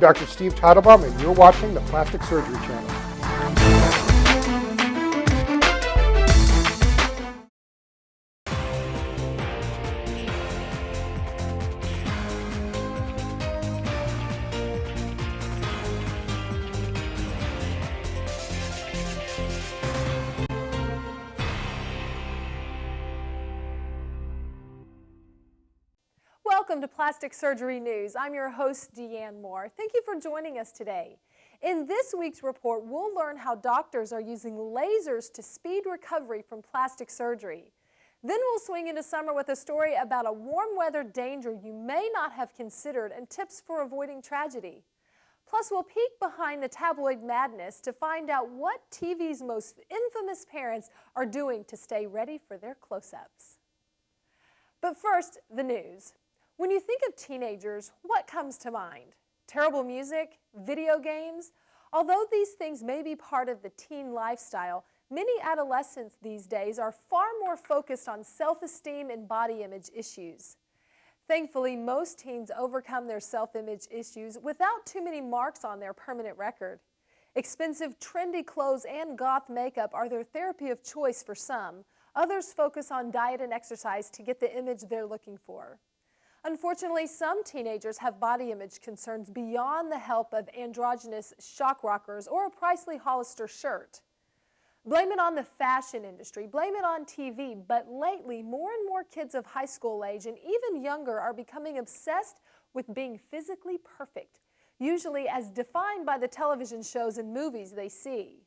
Dr. Steve Teitelbaum, and you're watching the Plastic Surgery Channel. Welcome to Plastic Surgery News. I'm your host, Deanne Moore. Thank you for joining us today. In this week's report, we'll learn how doctors are using lasers to speed recovery from plastic surgery. Then we'll swing into summer with a story about a warm weather danger you may not have considered and tips for avoiding tragedy. Plus, we'll peek behind the tabloid madness to find out what TV's most infamous parents are doing to stay ready for their close-ups. But first, the news. When you think of teenagers, what comes to mind? Terrible music? Video games? Although these things may be part of the teen lifestyle, many adolescents these days are far more focused on self-esteem and body image issues. Thankfully, most teens overcome their self-image issues without too many marks on their permanent record. Expensive, trendy clothes and goth makeup are their therapy of choice for some. Others focus on diet and exercise to get the image they're looking for. Unfortunately, some teenagers have body image concerns beyond the help of androgynous shock rockers or a Priestley Hollister shirt. Blame it on the fashion industry, blame it on TV, but lately more and more kids of high school age and even younger are becoming obsessed with being physically perfect, usually as defined by the television shows and movies they see.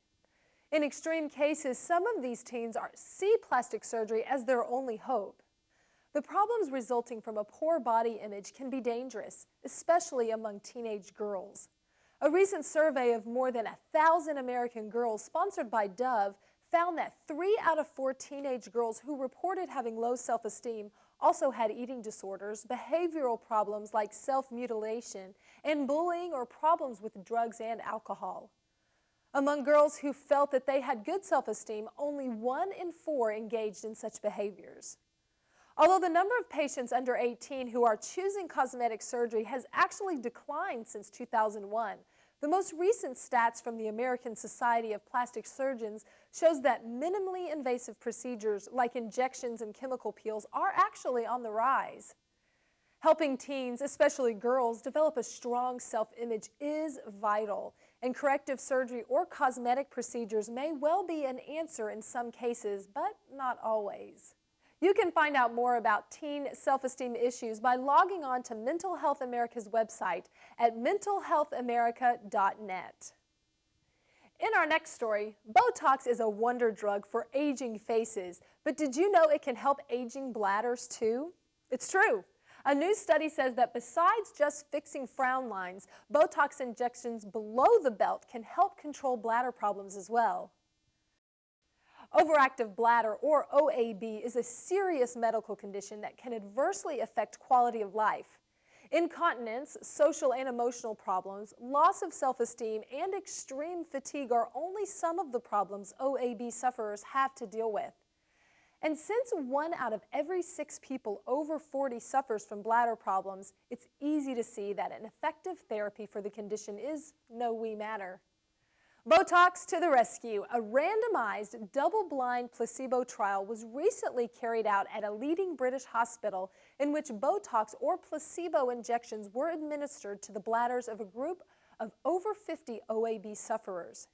In extreme cases, some of these teens see plastic surgery as their only hope. The problems resulting from a poor body image can be dangerous, especially among teenage girls. A recent survey of more than 1,000 American girls sponsored by Dove found that 3 out of 4 teenage girls who reported having low self-esteem also had eating disorders, behavioral problems like self-mutilation, and bullying or problems with drugs and alcohol. Among girls who felt that they had good self-esteem, only 1 in 4 engaged in such behaviors. Although the number of patients under 18 who are choosing cosmetic surgery has actually declined since 2001, the most recent stats from the American Society of Plastic Surgeons shows that minimally invasive procedures like injections and chemical peels are actually on the rise. Helping teens, especially girls, develop a strong self-image is vital, and corrective surgery or cosmetic procedures may well be an answer in some cases, but not always. You can find out more about teen self-esteem issues by logging on to Mental Health America's website at mentalhealthamerica.net. In our next story, Botox is a wonder drug for aging faces, but did you know it can help aging bladders too? It's true. A new study says that besides just fixing frown lines, Botox injections below the belt can help control bladder problems as well. Overactive bladder, or OAB, is a serious medical condition that can adversely affect quality of life. Incontinence, social and emotional problems, loss of self-esteem, and extreme fatigue are only some of the problems OAB sufferers have to deal with. And since 1 out of every 6 people over 40 suffers from bladder problems, it's easy to see that an effective therapy for the condition is no wee matter. Botox to the rescue. A randomized, double-blind placebo trial was recently carried out at a leading British hospital in which Botox or placebo injections were administered to the bladders of a group of over 50 OAB sufferers.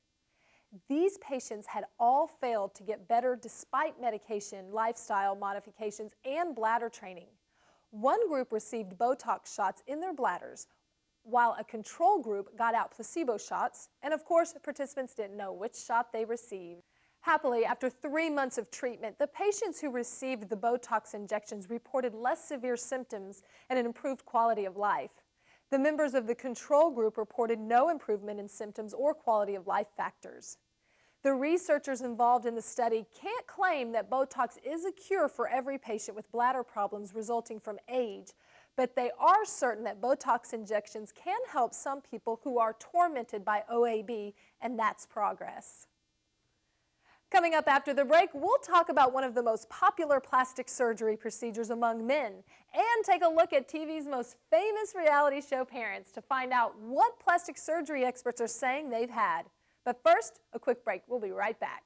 These patients had all failed to get better despite medication, lifestyle modifications, and bladder training. One group received Botox shots in their bladders, while a control group got out placebo shots, and of course, participants didn't know which shot they received. Happily, after 3 months of treatment, the patients who received the Botox injections reported less severe symptoms and an improved quality of life. The members of the control group reported no improvement in symptoms or quality of life factors. The researchers involved in the study can't claim that Botox is a cure for every patient with bladder problems resulting from age, but they are certain that Botox injections can help some people who are tormented by OAB, and that's progress. Coming up after the break, we'll talk about one of the most popular plastic surgery procedures among men and take a look at TV's most famous reality show parents to find out what plastic surgery experts are saying they've had. But first, a quick break. We'll be right back.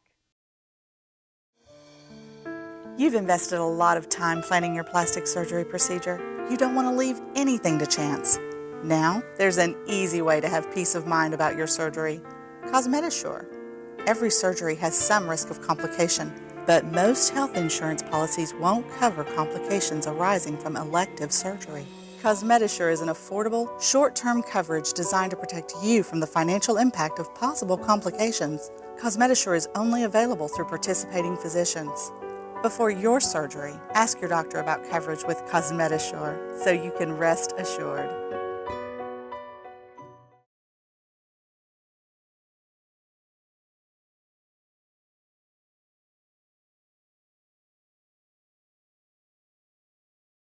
You've invested a lot of time planning your plastic surgery procedure. You don't want to leave anything to chance. Now, there's an easy way to have peace of mind about your surgery. CosmetiSure. Every surgery has some risk of complication, but most health insurance policies won't cover complications arising from elective surgery. CosmetiSure is an affordable, short-term coverage designed to protect you from the financial impact of possible complications. CosmetiSure is only available through participating physicians. Before your surgery, ask your doctor about coverage with CosmetiSure so you can rest assured.